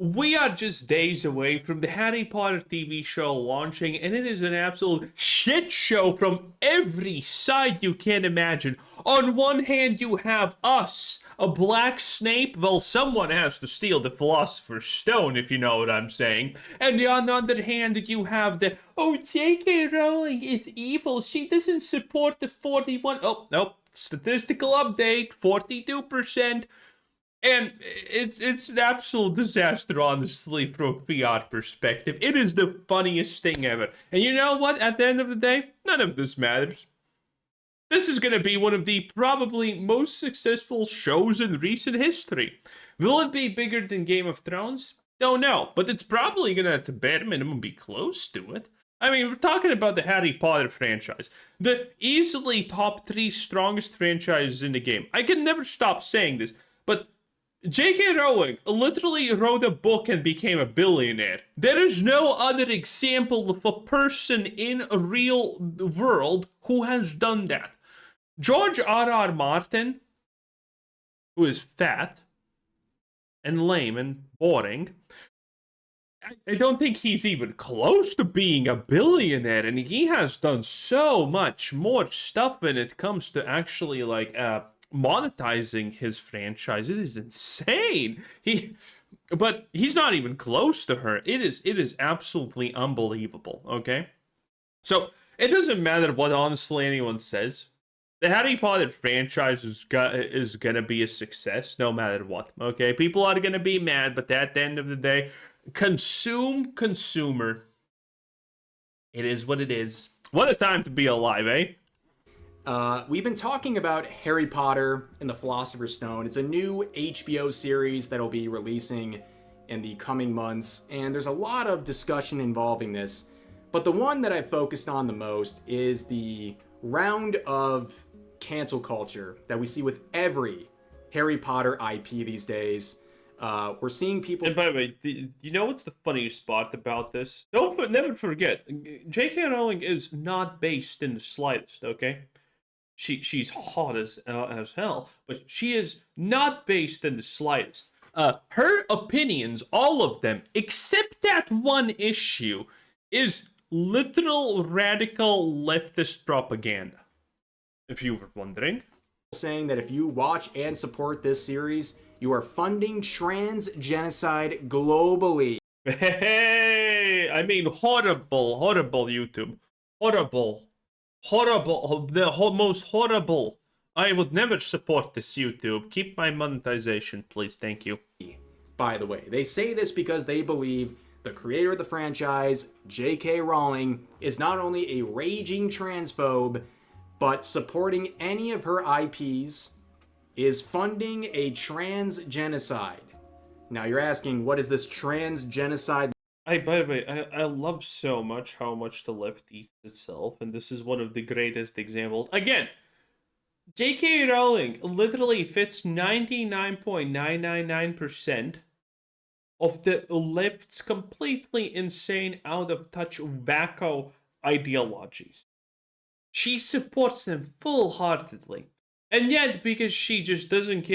We are just days away from the Harry Potter TV show launching, and it is an absolute shit show from every side you can imagine. On one hand, you have us, a black Snape. Well, someone has to steal the Philosopher's Stone, if you know what I'm saying. And on the other hand, you have the, oh, J.K. Rowling is evil. She doesn't support the 41. Oh, nope. Statistical update, 42%. And it's an absolute disaster, honestly, from a PR perspective. It is the funniest thing ever. And you know what? At the end of the day, none of this matters. This is going to be one of the probably most successful shows in recent history. Will it be bigger than Game of Thrones? Don't know. But it's probably going to, at the bare minimum, be close to it. I mean, we're talking about the Harry Potter franchise. The easily top 3 strongest franchises in the game. I can never stop saying this, but J.K. Rowling literally wrote a book and became a billionaire. There is no other example of a person in a real world who has done that. George R.R. Martin, who is fat and lame and boring, I don't think he's even close to being a billionaire, and he has done so much more stuff when it comes to actually monetizing his franchise. It is insane. But he's not even close to her. It is absolutely unbelievable. Okay, so it doesn't matter what honestly anyone says. The Harry Potter franchise is gonna be a success no matter what. Okay, people are gonna be mad, but at the end of the day, consumer. It is what it is. What a time to be alive, eh? We've been talking about Harry Potter and the Philosopher's Stone. It's a new HBO series that'll be releasing in the coming months, and there's a lot of discussion involving this. But the one that I've focused on the most is the round of cancel culture that we see with every Harry Potter IP these days. We're seeing people. And by the way, you know what's the funniest part about this? Never forget, J.K. Rowling is not based in the slightest. Okay. She's hot as hell, but she is not based in the slightest. Her opinions, all of them, except that one issue, is literal radical leftist propaganda. If you were wondering. Saying that if you watch and support this series, you are funding trans genocide globally. Hey, I mean horrible YouTube. Horrible, the most horrible. I would never support this YouTube. Keep my monetization, please. Thank you. By the way, they say this because they believe the creator of the franchise, J.K. Rowling, is not only a raging transphobe, but supporting any of her IPs is funding a trans genocide. Now you're asking, what is this trans genocide? By the way, I love so much how much the left eats itself, and this is one of the greatest examples. Again, J.K. Rowling literally fits 99.999% of the left's completely insane, out of touch, wacko ideologies. She supports them full-heartedly. And yet, because she just doesn't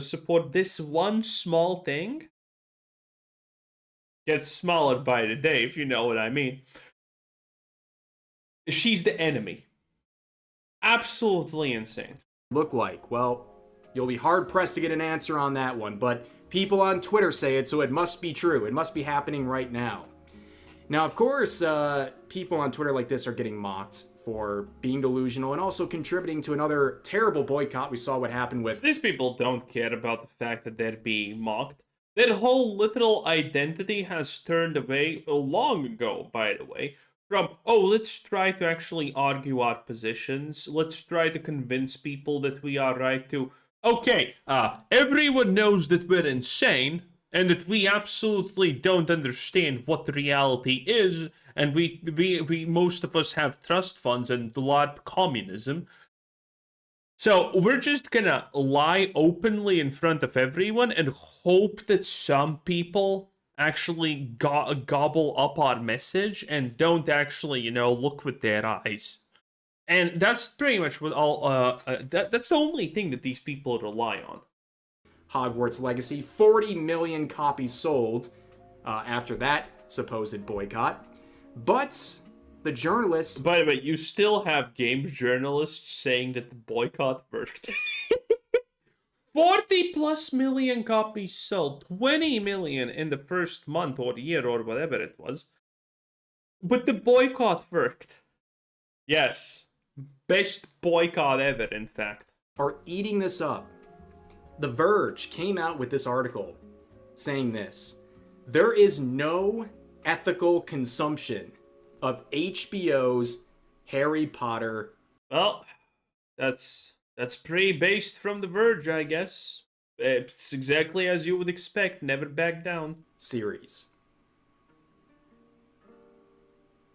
support this one small thing, gets smaller by the day, if you know what I mean. She's the enemy. Absolutely insane. Look like? Well, you'll be hard-pressed to get an answer on that one, but people on Twitter say it, so it must be true. It must be happening right now. Now, of course, people on Twitter like this are getting mocked for being delusional and also contributing to another terrible boycott. We saw what happened with... These people don't care about the fact that they're being mocked. Their whole literal identity has turned away long ago, by the way, from, oh, let's try to actually argue our positions. Let's try to convince people that we are right to... Okay, everyone knows that we're insane and that we absolutely don't understand what the reality is, and we most of us have trust funds and LARP communism. So we're just gonna lie openly in front of everyone and hope that some people actually gobble up our message and don't actually, look with their eyes. And that's pretty much what all. That's the only thing that these people rely on. Hogwarts Legacy. 40 million copies sold after that supposed boycott. But the journalists... By the way, you still have games journalists saying that the boycott worked. 40 plus million copies sold, 20 million in the first month or year or whatever it was. But the boycott worked. Yes. Best boycott ever, in fact. are eating this up. The Verge came out with this article saying this: there is no ethical consumption of HBO's Harry Potter. Well, that's pretty based from The Verge, I guess. It's exactly as you would expect. Never back down. Series.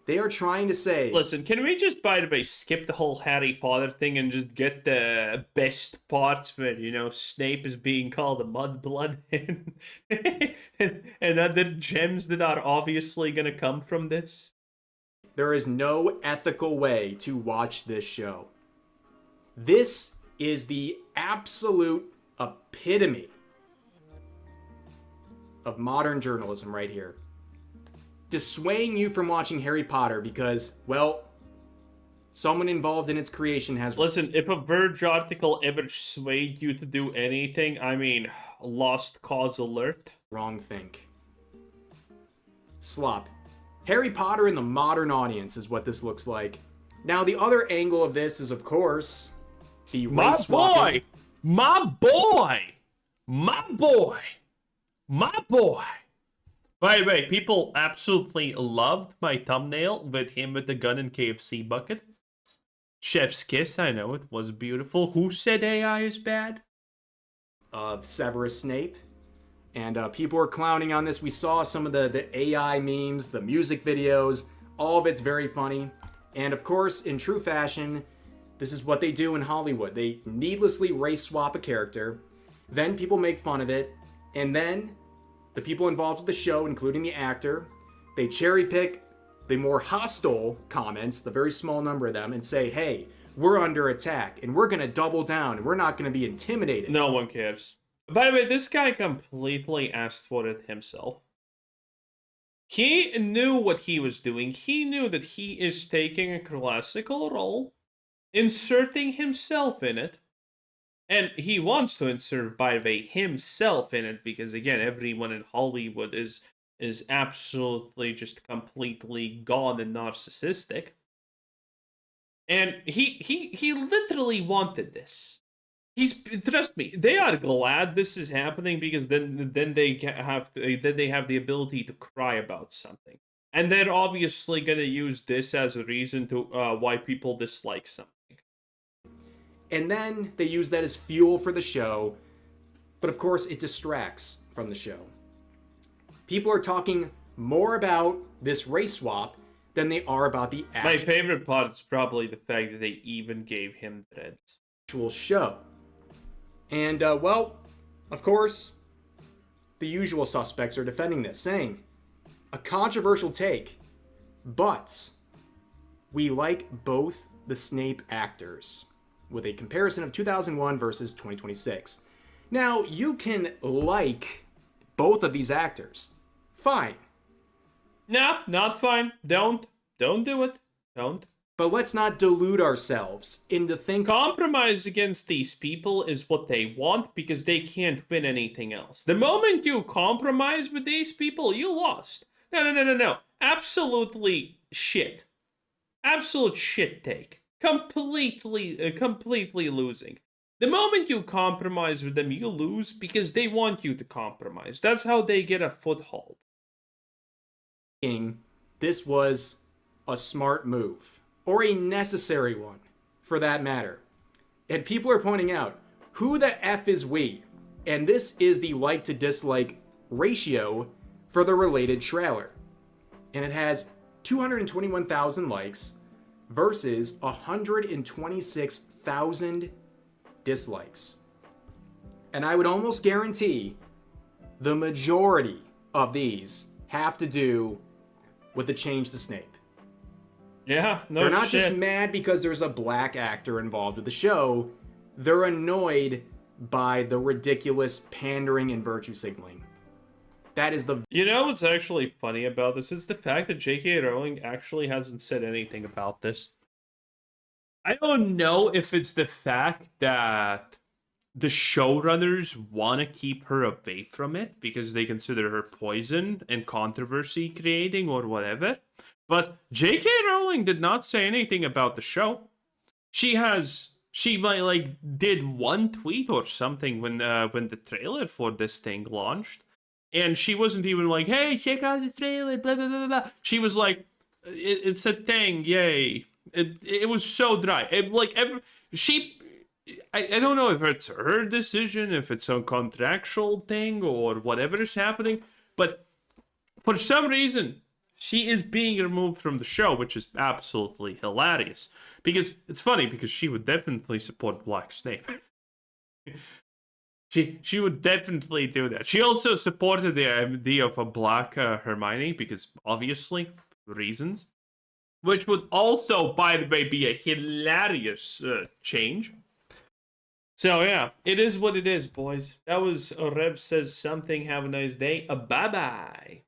They are trying to say... Listen, can we just, by the way, skip the whole Harry Potter thing and just get the best parts where, you know, Snape is being called a mudblood and other gems that are obviously going to come from this? There is no ethical way to watch this show. This is the absolute epitome of modern journalism right here. Dissuading you from watching Harry Potter because, well, someone involved in its creation has... Listen, if a Verge article ever swayed you to do anything, I mean, lost cause alert. Wrong think. Slop. Harry Potter in the modern audience is what this looks like. Now, the other angle of this is, of course, the My race boy! swapping. My boy! My boy! My boy! By the way, people absolutely loved my thumbnail with him with the gun and KFC bucket. Chef's kiss, I know, it was beautiful. Who said AI is bad? Of Severus Snape. And people are clowning on this. We saw some of the AI memes, the music videos. All of it's very funny. And of course, in true fashion, this is what they do in Hollywood. They needlessly race swap a character. Then people make fun of it. And then the people involved with the show, including the actor, they cherry pick the more hostile comments, the very small number of them, and say, hey, we're under attack, and we're going to double down, and we're not going to be intimidated. No one cares. By the way, this guy completely asked for it himself. He knew what he was doing. He knew that he is taking a classical role, inserting himself in it. And he wants to insert, by the way, himself in it, because again, everyone in Hollywood is absolutely just completely gone and narcissistic. And he literally wanted this. Trust me, they are glad this is happening because then they have the ability to cry about something, and they're obviously gonna use this as a reason to why people dislike something. And then they use that as fuel for the show, but of course it distracts from the show. People are talking more about this race swap than they are about the My favorite part is probably the fact that they even gave him dreads. Actual show. And, well, of course, the usual suspects are defending this, saying, a controversial take, but we like both the Snape actors, with a comparison of 2001 versus 2026. Now, you can like both of these actors. Fine. No, not fine. Don't do it. Don't. But let's not delude ourselves into thinking... Compromise against these people is what they want because they can't win anything else. The moment you compromise with these people, you lost. No. Absolutely shit. Absolute shit take. Completely losing. The moment you compromise with them, you lose because they want you to compromise. That's how they get a foothold. This was a smart move, or a necessary one, for that matter. And people are pointing out, who the F is we? And this is the like to dislike ratio for the related trailer. And it has 221,000 likes versus 126,000 dislikes. And I would almost guarantee the majority of these have to do with the change to Snape. Yeah, no shit. They're not just mad because there's a black actor involved with the show. They're annoyed by the ridiculous pandering and virtue signaling. That is the... You know what's actually funny about this is the fact that J.K. Rowling actually hasn't said anything about this. I don't know if it's the fact that the showrunners want to keep her away from it because they consider her poison and controversy creating or whatever. But J.K. Rowling did not say anything about the show. She might did one tweet or something when the trailer for this thing launched, and she wasn't even like, "Hey, check out the trailer," blah blah blah blah. She was like, "It's a thing, yay!" It was so dry. I don't know if it's her decision, if it's a contractual thing or whatever is happening, but for some reason, she is being removed from the show, which is absolutely hilarious. Because it's funny, because she would definitely support Black Snape. She would definitely do that. She also supported the idea of a Black Hermione, because obviously, reasons. Which would also, by the way, be a hilarious change. So yeah, it is what it is, boys. That was Rev Says Something. Have a nice day. Bye-bye.